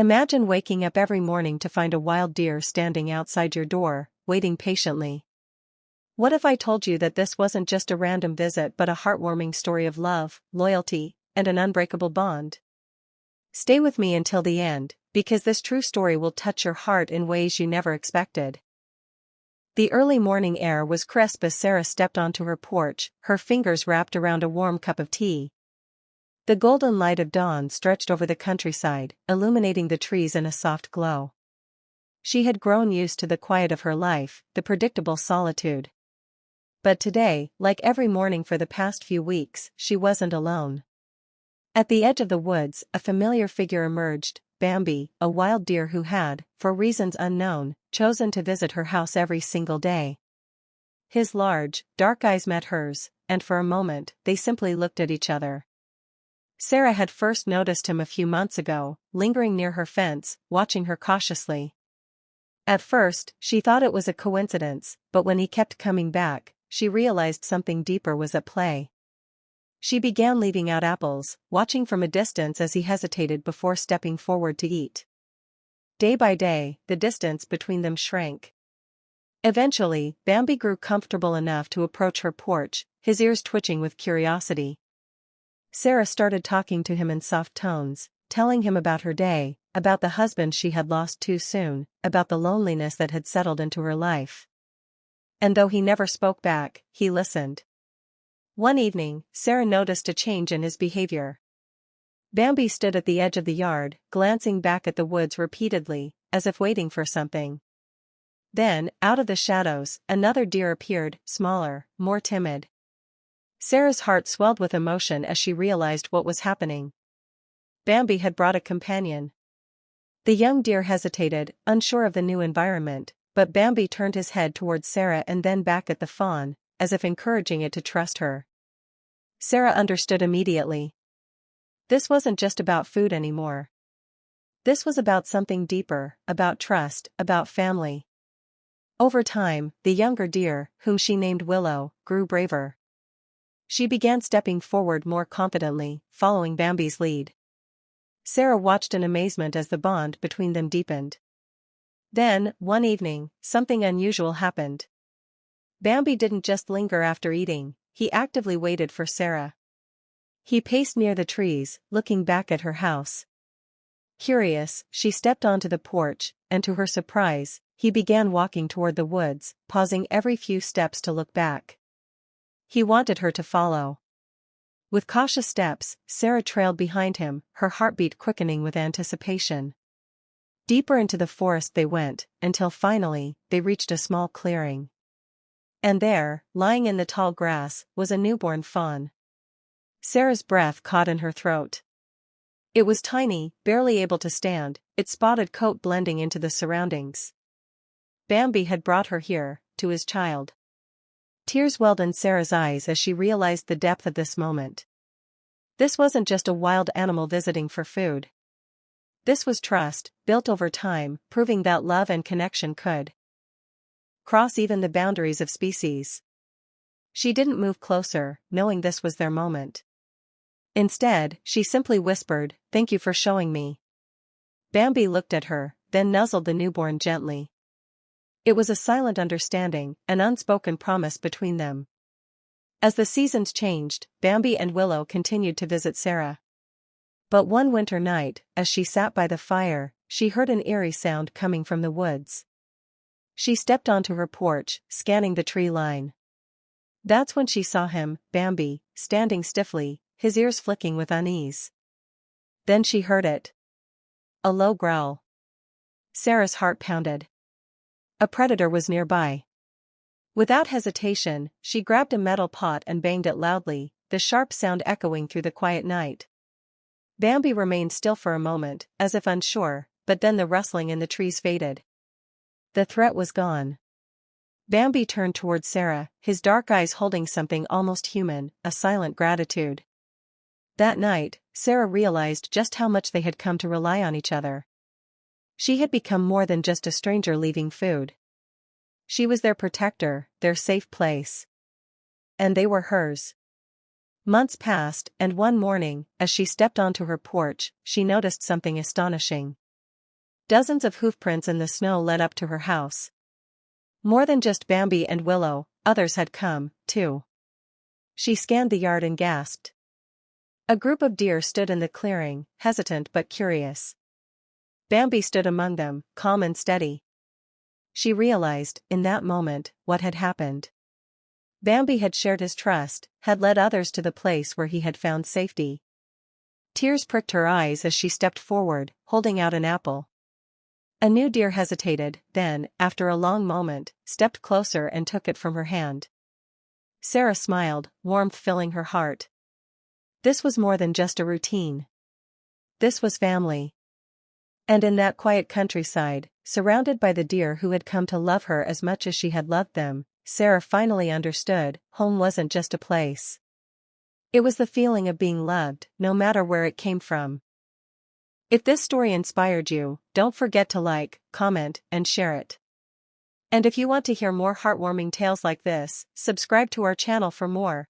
Imagine waking up every morning to find a wild deer standing outside your door, waiting patiently. What if I told you that this wasn't just a random visit but a heartwarming story of love, loyalty, and an unbreakable bond? Stay with me until the end, because this true story will touch your heart in ways you never expected. The early morning air was crisp as Sarah stepped onto her porch, her fingers wrapped around a warm cup of tea. The golden light of dawn stretched over the countryside, illuminating the trees in a soft glow. She had grown used to the quiet of her life, the predictable solitude. But today, like every morning for the past few weeks, she wasn't alone. At the edge of the woods, a familiar figure emerged, Bambi, a wild deer who had, for reasons unknown, chosen to visit her house every single day. His large, dark eyes met hers, and for a moment, they simply looked at each other. Sarah had first noticed him a few months ago, lingering near her fence, watching her cautiously. At first, she thought it was a coincidence, but when he kept coming back, she realized something deeper was at play. She began leaving out apples, watching from a distance as he hesitated before stepping forward to eat. Day by day, the distance between them shrank. Eventually, Bambi grew comfortable enough to approach her porch, his ears twitching with curiosity. Sarah started talking to him in soft tones, telling him about her day, about the husband she had lost too soon, about the loneliness that had settled into her life. And though he never spoke back, he listened. One evening, Sarah noticed a change in his behavior. Bambi stood at the edge of the yard, glancing back at the woods repeatedly, as if waiting for something. Then, out of the shadows, another deer appeared, smaller, more timid. Sarah's heart swelled with emotion as she realized what was happening. Bambi had brought a companion. The young deer hesitated, unsure of the new environment, but Bambi turned his head towards Sarah and then back at the fawn, as if encouraging it to trust her. Sarah understood immediately. This wasn't just about food anymore. This was about something deeper, about trust, about family. Over time, the younger deer, whom she named Willow, grew braver. She began stepping forward more confidently, following Bambi's lead. Sarah watched in amazement as the bond between them deepened. Then, one evening, something unusual happened. Bambi didn't just linger after eating, he actively waited for Sarah. He paced near the trees, looking back at her house. Curious, she stepped onto the porch, and to her surprise, he began walking toward the woods, pausing every few steps to look back. He wanted her to follow. With cautious steps, Sarah trailed behind him, her heartbeat quickening with anticipation. Deeper into the forest they went, until finally, they reached a small clearing. And there, lying in the tall grass, was a newborn fawn. Sarah's breath caught in her throat. It was tiny, barely able to stand, its spotted coat blending into the surroundings. Bambi had brought her here, to his child. Tears welled in Sarah's eyes as she realized the depth of this moment. This wasn't just a wild animal visiting for food. This was trust, built over time, proving that love and connection could cross even the boundaries of species. She didn't move closer, knowing this was their moment. Instead, she simply whispered, "Thank you for showing me." Bambi looked at her, then nuzzled the newborn gently. It was a silent understanding, an unspoken promise between them. As the seasons changed, Bambi and Willow continued to visit Sarah. But one winter night, as she sat by the fire, she heard an eerie sound coming from the woods. She stepped onto her porch, scanning the tree line. That's when she saw him, Bambi, standing stiffly, his ears flicking with unease. Then she heard it. A low growl. Sarah's heart pounded. A predator was nearby. Without hesitation, she grabbed a metal pot and banged it loudly, the sharp sound echoing through the quiet night. Bambi remained still for a moment, as if unsure, but then the rustling in the trees faded. The threat was gone. Bambi turned toward Sarah, his dark eyes holding something almost human, a silent gratitude. That night, Sarah realized just how much they had come to rely on each other. She had become more than just a stranger leaving food. She was their protector, their safe place. And they were hers. Months passed, and one morning, as she stepped onto her porch, she noticed something astonishing. Dozens of hoofprints in the snow led up to her house. More than just Bambi and Willow, others had come, too. She scanned the yard and gasped. A group of deer stood in the clearing, hesitant but curious. Bambi stood among them, calm and steady. She realized, in that moment, what had happened. Bambi had shared his trust, had led others to the place where he had found safety. Tears pricked her eyes as she stepped forward, holding out an apple. A new deer hesitated, then, after a long moment, stepped closer and took it from her hand. Sarah smiled, warmth filling her heart. This was more than just a routine. This was family. And in that quiet countryside, surrounded by the deer who had come to love her as much as she had loved them, Sarah finally understood, home wasn't just a place. It was the feeling of being loved, no matter where it came from. If this story inspired you, don't forget to like, comment, and share it. And if you want to hear more heartwarming tales like this, subscribe to our channel for more.